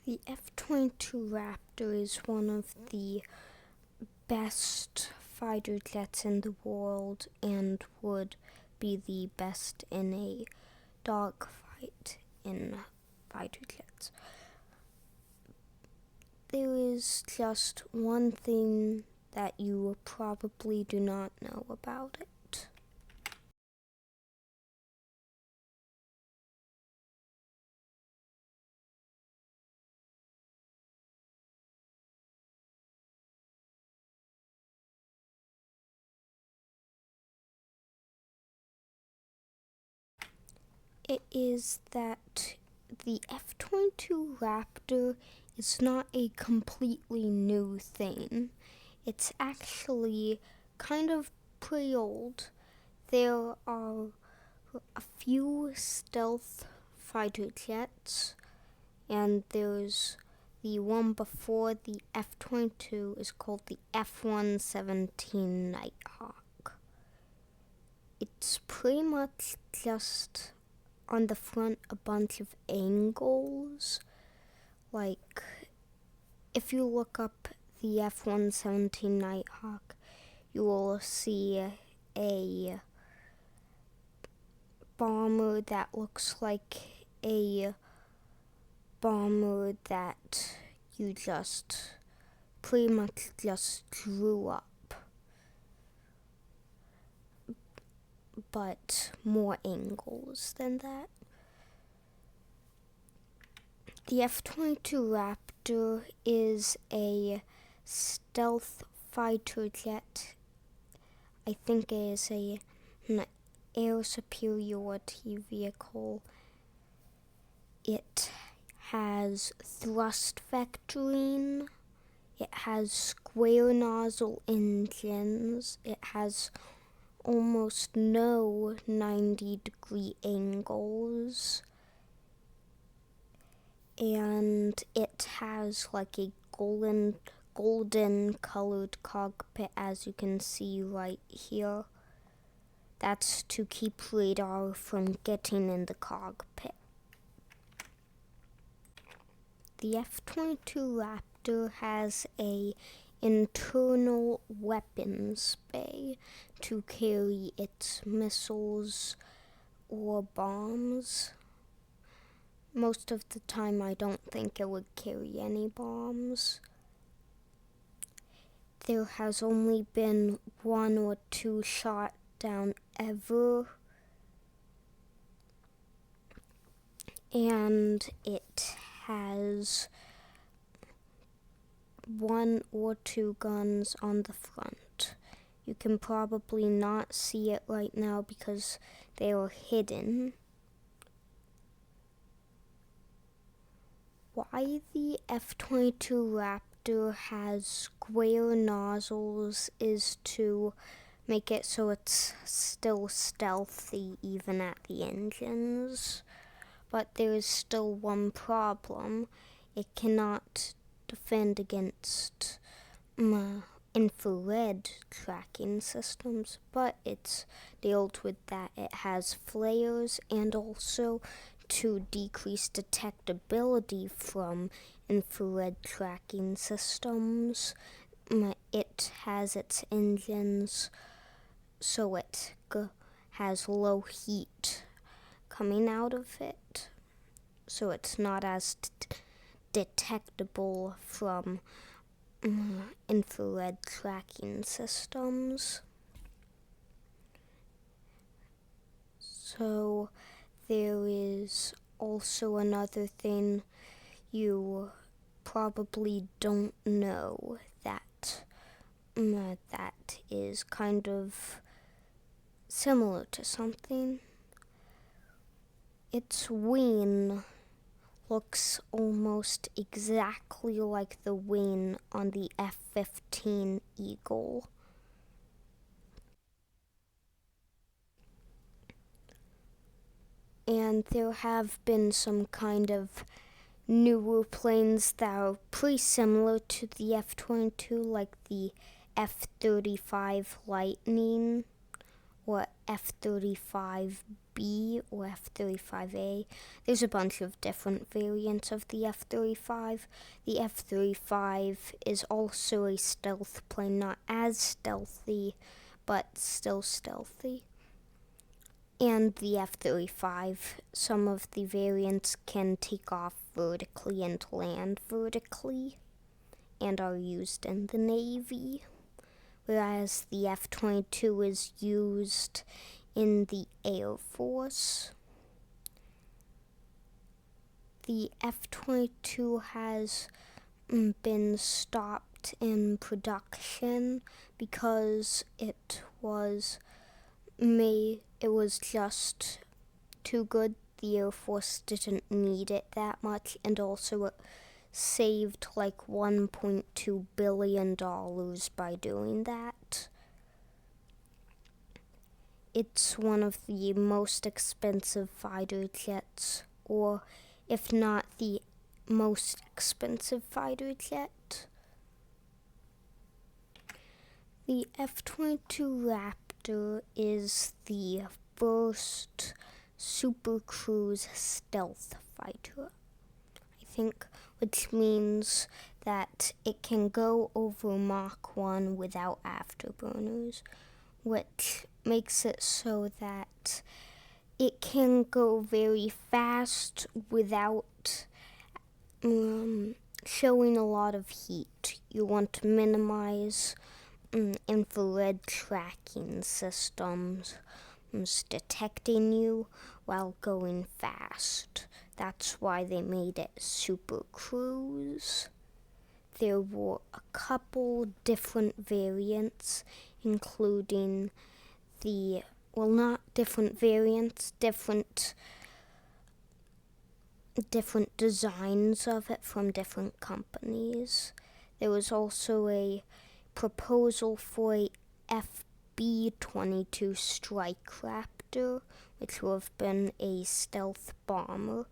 The F22 Raptor is one of the best fighter jets in the world and would be the best in a dogfight in fighter jets. There is just one thing that you probably do not know about it. It is that the F22 Raptor is not a completely new thing. It's actually kind of pretty old. There are a few stealth fighter jets, and there's the one before the F22 is called the F117 Nighthawk. It's pretty much just on the front a bunch of angles. Like, if you look up the F117 Nighthawk, you will see a bomber that looks like a bomber that you just pretty much just drew up, but more angles than that. The F22 Raptor is a stealth fighter jet. I think it is an air superiority vehicle. It has thrust vectoring. It has square nozzle engines. It has almost no 90-degree angles. And it has like a golden colored cockpit, as you can see right here. That's to keep radar from getting in the cockpit. The F22 Raptor has a internal weapons bay to carry its missiles or bombs. Most of the time, I don't think it would carry any bombs. There has only been one or two shot down ever, and it has one or two guns on the front. You can probably not see it right now because they are hidden. Why the F22 Raptor has square nozzles is to make it so it's still stealthy even at the engines. But there is still one problem. It cannot defend against infrared tracking systems, but it's dealt with that. It has flares, and also to decrease detectability from infrared tracking systems, it has its engines so it has low heat coming out of it, so it's not as detectable from infrared tracking systems. So there is also another thing you probably don't know that is kind of similar to something. Its wing looks almost exactly like the wing on the F-15 Eagle. And there have been some kind of newer planes that are pretty similar to the F-22, like the F-35 Lightning or F-35B. F-35B or F-35A. There's a bunch of different variants of the F-35. The F-35 is also a stealth plane, not as stealthy, but still stealthy. And the F-35, some of the variants can take off vertically and land vertically, and are used in the Navy, whereas the F-22 is used in the Air Force. The F-22 has been stopped in production because it was just too good. The Air Force didn't need it that much, and also it saved like $1.2 billion by doing that. It's one of the most expensive fighter jets, or if not the most expensive fighter jet. The F-22 Raptor is the first Super Cruise stealth fighter, I think, which means that it can go over Mach 1 without afterburners, which makes it so that it can go very fast without showing a lot of heat. You want to minimize infrared tracking systems detecting you while going fast. That's why they made it Super Cruise. There were a couple different variants, including not different variants, different designs of it from different companies. There was also a proposal for a F22 Strike Raptor, which would have been a stealth bomber.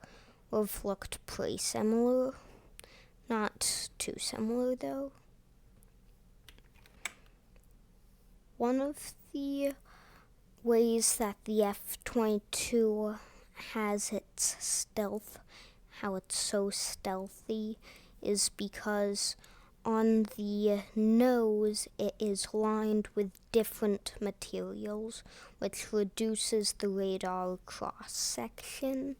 Would have looked pretty similar. Not too similar, though. One of the ways that the F-22 has its stealth, how it's so stealthy, is because on the nose it is lined with different materials, which reduces the radar cross-section.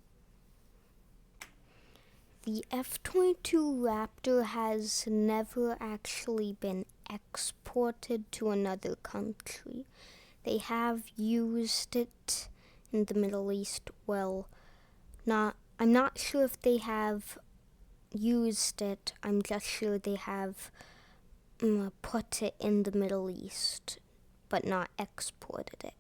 The F-22 Raptor has never actually been exported to another country. They have used it in the Middle East. I'm not sure if they have used it. I'm just sure they have put it in the Middle East, but not exported it.